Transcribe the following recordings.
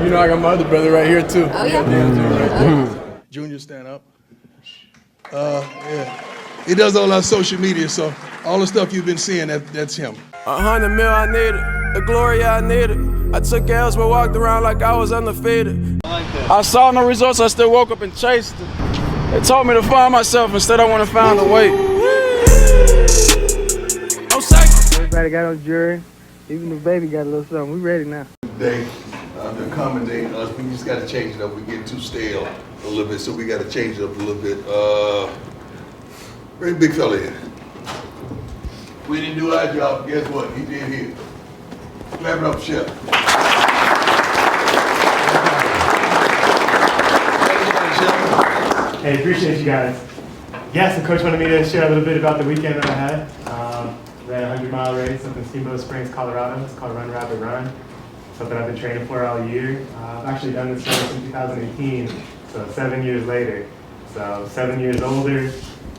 You know, I got my other brother right here, too. Oh, yeah? Junior, stand up. Yeah. He does all our social media, so all the stuff you've been seeing, that's him. 100 mil, I need it. The glory, I need it. I took L's but walked around like I was undefeated. I saw no results, I still woke up and chased it. They told me to find myself, instead I went and found a way. I'm psyched. Everybody got on jury. Even the baby got a little something. We ready now. They accommodate us. We just got to change it up. We get too stale a little bit, so we got to change it up a little bit. Very big fella here. We didn't do our job. Guess what? He did his. Clap it up, Chef. Hey, appreciate you guys. Yes, the coach wanted me to share a little bit about the weekend that I had. Ran a 100-mile race up in Steamboat Springs, Colorado. It's called Run Rabbit Run. Something I've been training for all year. I've actually done this race in 2018, so 7 years later. So 7 years older,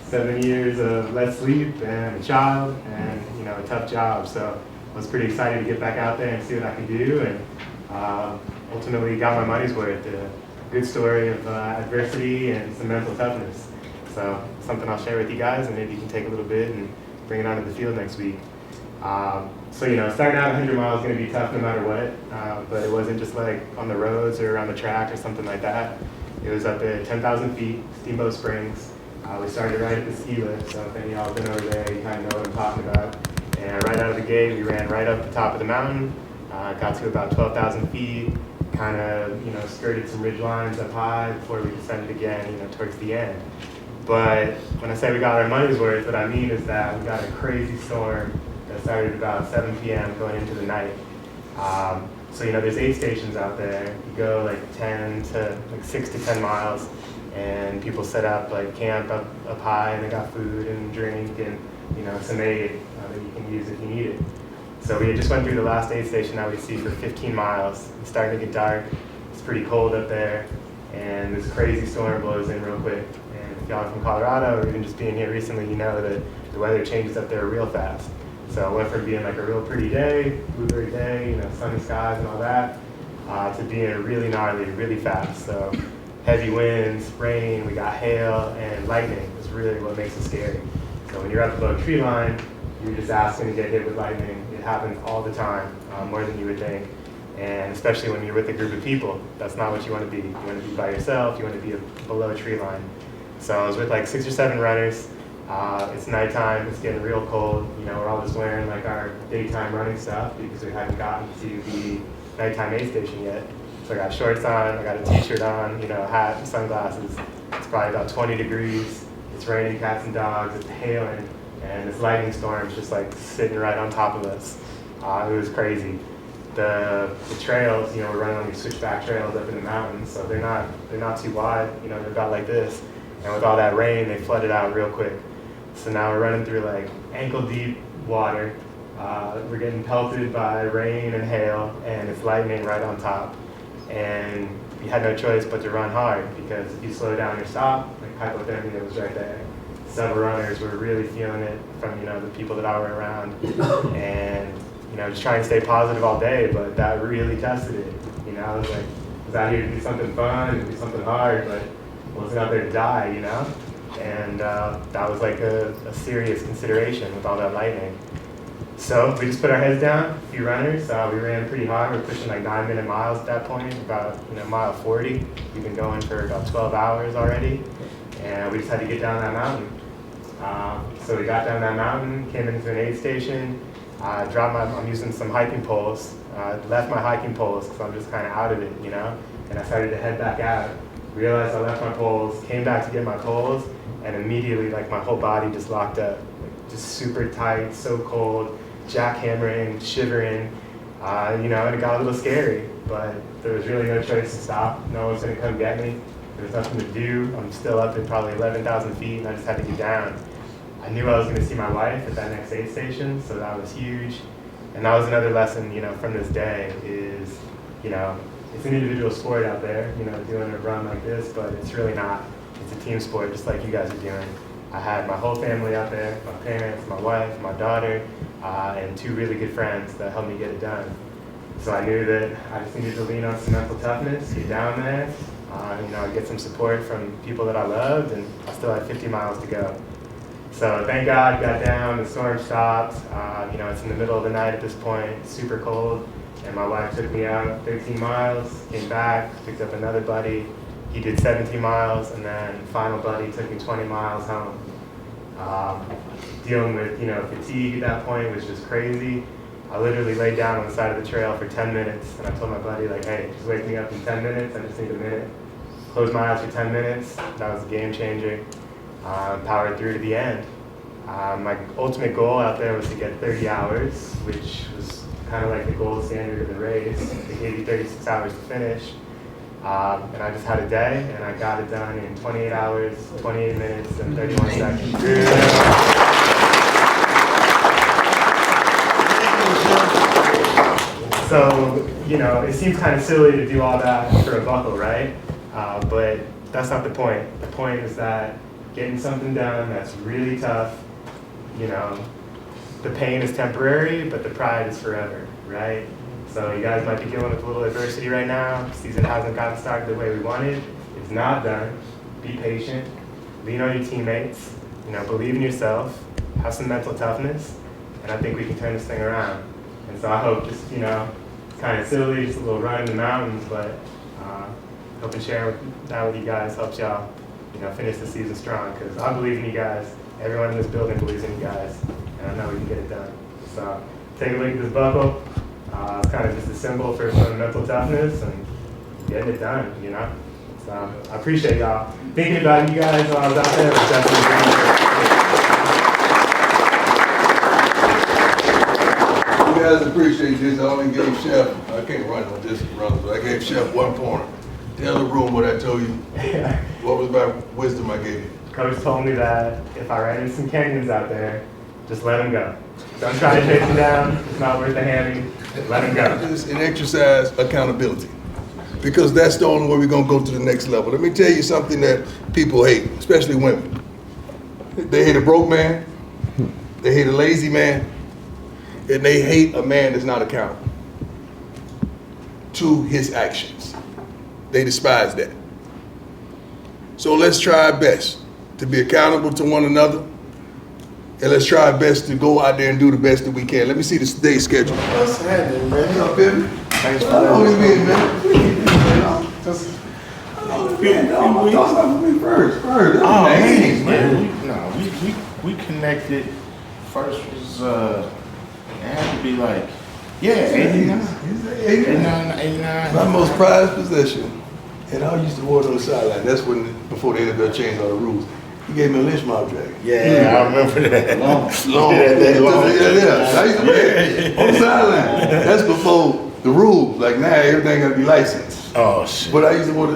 7 years of less sleep and a child and, you know, a tough job. So I was pretty excited to get back out there and see what I could do, and ultimately got my money's worth. A good story of adversity and some mental toughness. So something I'll share with you guys, and maybe you can take a little bit and bring it onto the field next week. So, you know, starting out 100 miles is going to be tough no matter what, but it wasn't just like on the roads or around the track or something like that. It was up at 10,000 feet, Steamboat Springs. We started right at the ski lift, so if any of y'all have been over there, you kind of know what I'm talking about. And right out of the gate, we ran right up the top of the mountain, got to about 12,000 feet, kind of, you know, skirted some ridge lines up high before we descended again, you know, towards the end. But when I say we got our money's worth, what I mean is that we got a crazy storm that started about 7 p.m. going into the night. So, you know, there's 8 stations out there. You go like 6 to 10 miles, and people set up like camp up high, and they got food and drink and, you know, some aid that you can use if you need it. So we just went through the last aid station that we see for 15 miles. It's starting to get dark. It's pretty cold up there, and this crazy storm blows in real quick. And if y'all are from Colorado or even just being here recently, you know that the weather changes up there real fast. So it went from being like a real pretty day, blueberry day, you know, sunny skies and all that, to being really gnarly, really fast. So heavy winds, rain, we got hail, and lightning is really what makes it scary. So when you're up above tree line, you're just asking to get hit with lightning. It happens all the time, more than you would think. And especially when you're with a group of people, that's not what you want to be. You want to be by yourself, you want to be below a tree line. So I was with like 6 or 7 runners. It's nighttime, it's getting real cold. You know, we're all just wearing like our daytime running stuff because we hadn't gotten to the nighttime aid station yet. So I got shorts on, I got a t-shirt on, you know, hat, sunglasses. It's probably about 20 degrees. It's raining cats and dogs, it's hailing, and this lightning storm is just like sitting right on top of us. It was crazy. The trails, you know, we're running on these switchback trails up in the mountains, so they're not too wide, you know, they're about like this. And with all that rain, they flooded out real quick. So now we're running through like ankle deep water. We're getting pelted by rain and hail, and it's lightning right on top. And we had no choice but to run hard, because if you slow down or stop, like hypothermia was right there. Several runners were really feeling it from, you know, the people that I were around. And, you know, just trying to stay positive all day, but that really tested it. You know, I was like, I was out here to do something fun and do something hard, but I wasn't out there to die, you know? And that was like a serious consideration with all that lightning. So we just put our heads down, a few runners. We ran pretty hard. We were pushing like 9-minute miles at that point, about, you know, mile 40. We've been going for about 12 hours already, and we just had to get down that mountain. So we got down that mountain, came into an aid station, I'm using some hiking poles, left my hiking poles because I'm just kind of out of it, you know, and I started to head back out. Realized I left my poles, came back to get my poles, and immediately like my whole body just locked up, like, just super tight, so cold, jackhammering, shivering, you know, and it got a little scary, but there was really no choice to stop. No one's gonna come get me. There was nothing to do. I'm still up at probably 11,000 feet, and I just had to get down. I knew I was gonna see my wife at that next aid station, so that was huge. And that was another lesson, you know, from this day is, you know, it's an individual sport out there, you know, doing a run like this, but it's really not. It's a team sport, just like you guys are doing. I had my whole family out there, my parents, my wife, my daughter, and 2 really good friends that helped me get it done. So I knew that I just needed to lean on some mental toughness, get down there, get some support from people that I loved, and I still had 50 miles to go. So thank God, got down, the storm stopped. It's in the middle of the night at this point, super cold, and my wife took me out 13 miles, came back, picked up another buddy. He did 17 miles, and then final buddy took me 20 miles home. Dealing with, fatigue at that point was just crazy. I literally laid down on the side of the trail for 10 minutes, and I told my buddy, like, hey, just wake me up in 10 minutes, I just need a minute. Closed my eyes for 10 minutes, that was a game changer. Powered through to the end. My ultimate goal out there was to get 30 hours, which was kind of like the gold standard of the race. They gave you 36 hours to finish. And I just had a day, and I got it done in 28 hours, 28 minutes, and 31 seconds. So, it seems kind of silly to do all that for a buckle, right? But that's not the point. The point is that getting something done that's really tough, the pain is temporary, but the pride is forever, right? So you guys might be dealing with a little adversity right now. Season hasn't gotten started the way we wanted. It's not done. Be patient. Lean on your teammates. Believe in yourself. Have some mental toughness. And I think we can turn this thing around. And so I hope just, it's kind of silly, just a little run in the mountains, but hoping sharing that with you guys helps y'all, finish the season strong. Because I believe in you guys. Everyone in this building believes in you guys. And I know we can get it done. So take a look at this buckle. It's kind of just a symbol for some mental toughness and getting it done, So I appreciate y'all. Thinking about you guys while I was out there was definitely You guys appreciate this. I only gave Chef, I can't run with this run, but I gave Chef 1 pointer. Tell the room what I told you. What was my wisdom I gave you? Coach told me that if I ran into some canyons out there, just let them go. Don't try to chase them down. It's not worth the hammy. Let them go. And exercise accountability, because that's the only way we're gonna go to the next level. Let me tell you something that people hate, especially women. They hate a broke man, they hate a lazy man, and they hate a man that's not accountable to his actions. They despise that. So let's try our best to be accountable to one another. And let's try our best to go out there and do the best that we can. Let me see the day schedule. What's happening, man? What's up, baby? Thanks for How long you been, man? Talk about me first. Oh, man. We connected. First was, it had to be like, 89. 89. My most prized possession. And I used to wear it on the sideline. That's before the NFL changed all the rules. He gave me a lynch mob jacket. Yeah, I remember that. Long. Yeah. I used to wear it on the sideline. That's before the rules. Like now, everything got to be licensed. Oh shit! But I used to wear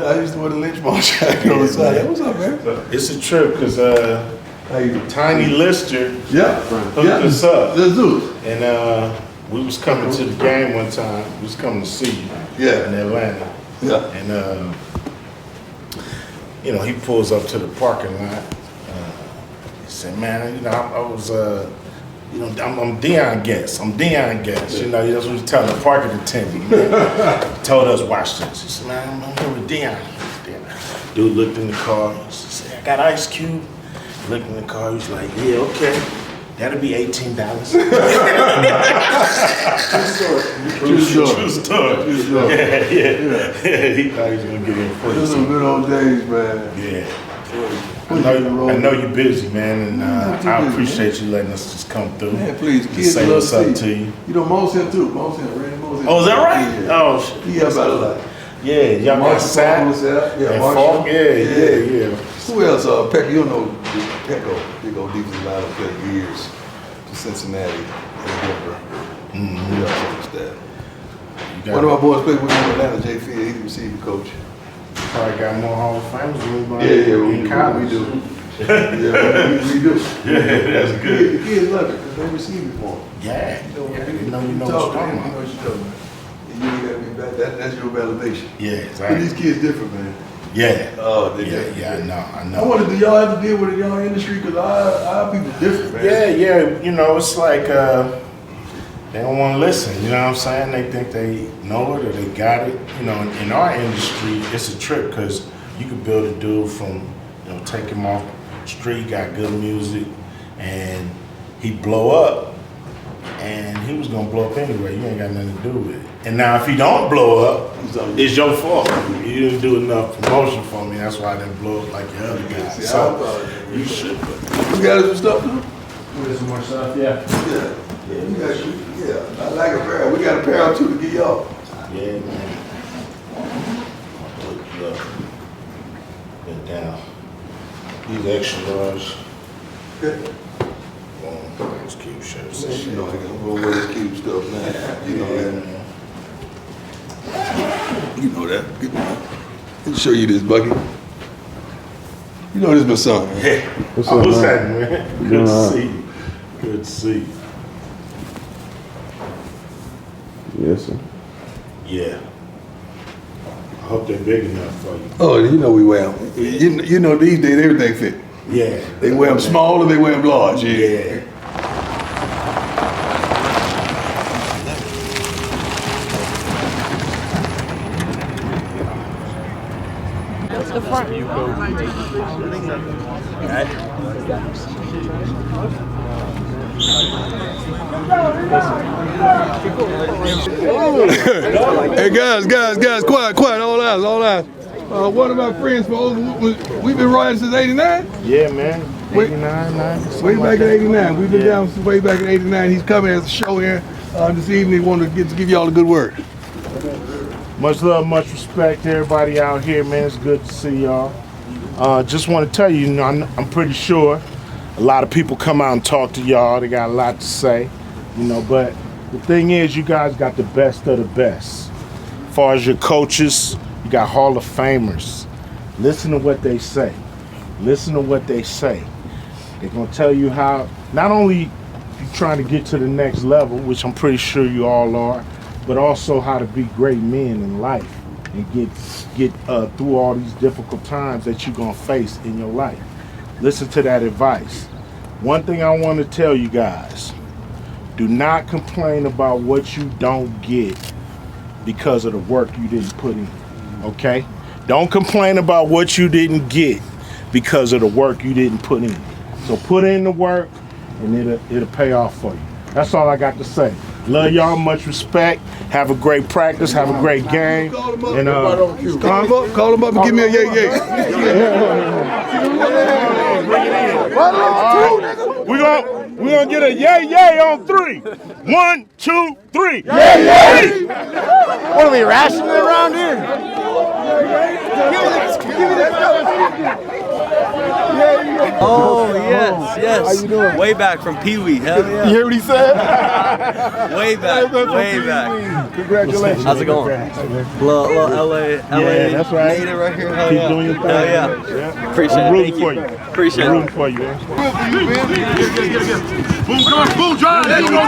the lynch mob jacket on the sideline. What's up, man? It's a trip because Tiny Lister hooked us up. Let's do it. And we was coming to the game one time. We was coming to see you. Yeah. In Atlanta. Yeah. And he pulls up to the parking lot. He said, "Man, I was, I'm Deion Guest. I'm Deion Guest. That's what he told the parking attendant. He told us, watch this. He said, man, I'm here with Deion. Dude looked in the car. He said, I got Ice Cube. He looked in the car. He was like, yeah, okay. That'll be $18. True story. Yeah. He thought he was gonna get in for Those are good old days, man. Yeah. I know you're busy, man, and I appreciate you letting us just come through. Man, please, and kids say love what's up see to you. Mosin too. Randy Mosin. Oh, is that right? Yeah. Oh, shit. He helped out a lot. Yeah, y'all got Sat and Falk. Yeah. Who else? Pecco, you don't know Pecco, big old defensive lineman, played for years to Cincinnati and Denver. Who else on the staff? One of my boys played with me in Atlanta, Jay Field. He's the receiving coach. Probably got more Hall of Famers than anybody in We college. do. We do. That's good. The kids love it because they receive it for them. Yeah. You know what you're talking about. You ain't gotta be bad. That's your validation. Yeah, But exactly. these kids different, man. Yeah. Oh, they different. Yeah, I know. I wonder, do y'all have to deal with it in y'all industry? Because our people different, man. Yeah. It's like, they don't want to listen, you know what I'm saying? They think they know it or they got it. You know, in our industry, it's a trip because you could build a dude from, you know, take him off the street, got good music, and he blow up, and he was gonna blow up anyway. You ain't got nothing to do with it. And now if he don't blow up, it's your fault. You didn't do enough promotion for me. That's why I didn't blow up like the other guys. So you should. You got some stuff too? There's some more stuff, yeah. Yeah, we got you. Yeah, I like a pair. We got a pair or two to get y'all. Yeah, man. Look, been down. These extra large. Okay. Those cute shirts. You know, I'm gonna wear this cute stuff now. You know that. man. You know that. Let me show you this, Bucky. You know this my son, man. Yeah. What's happening, man? Good to see you. Good to see you. Yes, sir. Yeah. I hope they're big enough for you. Oh, you know we wear them. You know these days everything fit. Yeah. They wear them small or they wear them large. Yeah. Hey guys, quiet, all eyes. One of my friends we've been riding since '89. Yeah, man. 89, 90. Way back in '89. We've been down since way back in '89. He's coming as a show here this evening. Wanted to give y'all a good word. Much love, much respect to everybody out here, man. It's good to see y'all. Just want to tell you, you know, I'm pretty sure a lot of people come out and talk to y'all. They got a lot to say, you know, but the thing is, you guys got the best of the best. As far as your coaches, you got Hall of Famers. Listen to what they say. Listen to what they say. They're going to tell you how, not only you trying to get to the next level, which I'm pretty sure you all are, but also how to be great men in life and get through all these difficult times that you're going to face in your life. Listen to that advice. One thing I want to tell you guys, do not complain about what you don't get because of the work you didn't put in, okay? Don't complain about what you didn't get because of the work you didn't put in. So put in the work and it'll pay off for you. That's all I got to say. Love y'all, much respect. Have a great practice, have a great game. And Call him up and give me a yay. We're gonna get a yay on 3. 1, 2, 3. Yay! What are we rationing around here? Oh, yes. How you doing? Way back from Pee Wee. Hell yeah. You hear what he said? Way back. Congratulations. How's it going? Little LA that's right. native right here. Hell Keep yeah. doing your thing. Hell yeah. Appreciate I'm it. rooting Thank for you. you. Appreciate I'm it. rooting for you, man. Boom, come on, boom, drive. There you go,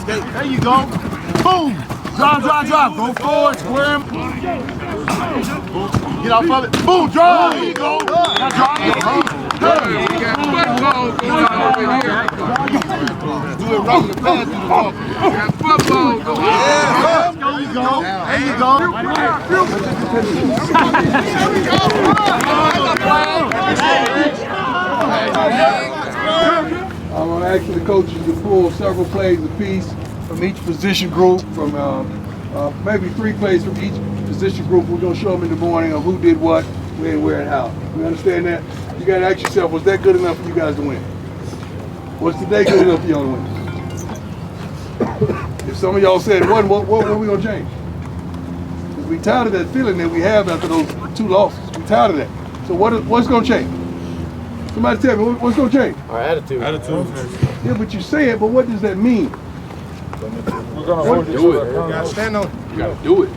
There you go. Boom. Drive. Go forward, square him. Get off of it. Boom, drive. There you go. Now drive. Do it right in the pass. There you I'm going to ask the coaches to pull several plays apiece from each position group, from maybe 3 plays from each position group. We're going to show them in the morning of who did what, when, where, and how. You understand that? You got to ask yourself, was that good enough for you guys to win? Was today good enough for y'all to win? If some of y'all said it wasn't, what are we going to change? Because we tired of that feeling that we have after those 2 losses. We tired of that. So what's going to change? Somebody tell me, what's going to change? Our attitude. Yeah, but you say it, but what does that mean? We're gonna hold you to it. You gotta stand on it. You gotta do it.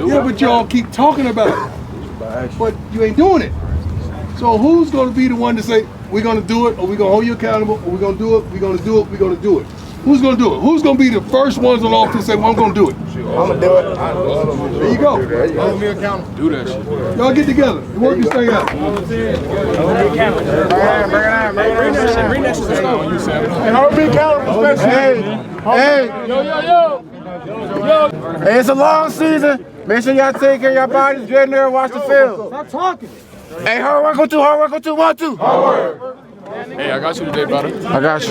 Yeah, but y'all keep talking about it, but you ain't doing it. So who's gonna be the one to say, we're gonna do it, or we're gonna hold you accountable, or we're gonna do it, we're gonna do it, we're gonna do it? Who's gonna do it? Who's gonna be the first ones on offense to say, well, I'm gonna do it? I'm gonna do it. There you go. Hold me accountable. Do that shit. Y'all get together and work this thing out. Bring that shit. Hey, hold me accountable. Hey. Yo. Hey, it's a long season. Make sure y'all take care of your bodies, get in there and watch the field. Stop talking. Hey, hard work on two, 1, 2. Hard work. Hey, I got you today, brother. I got you.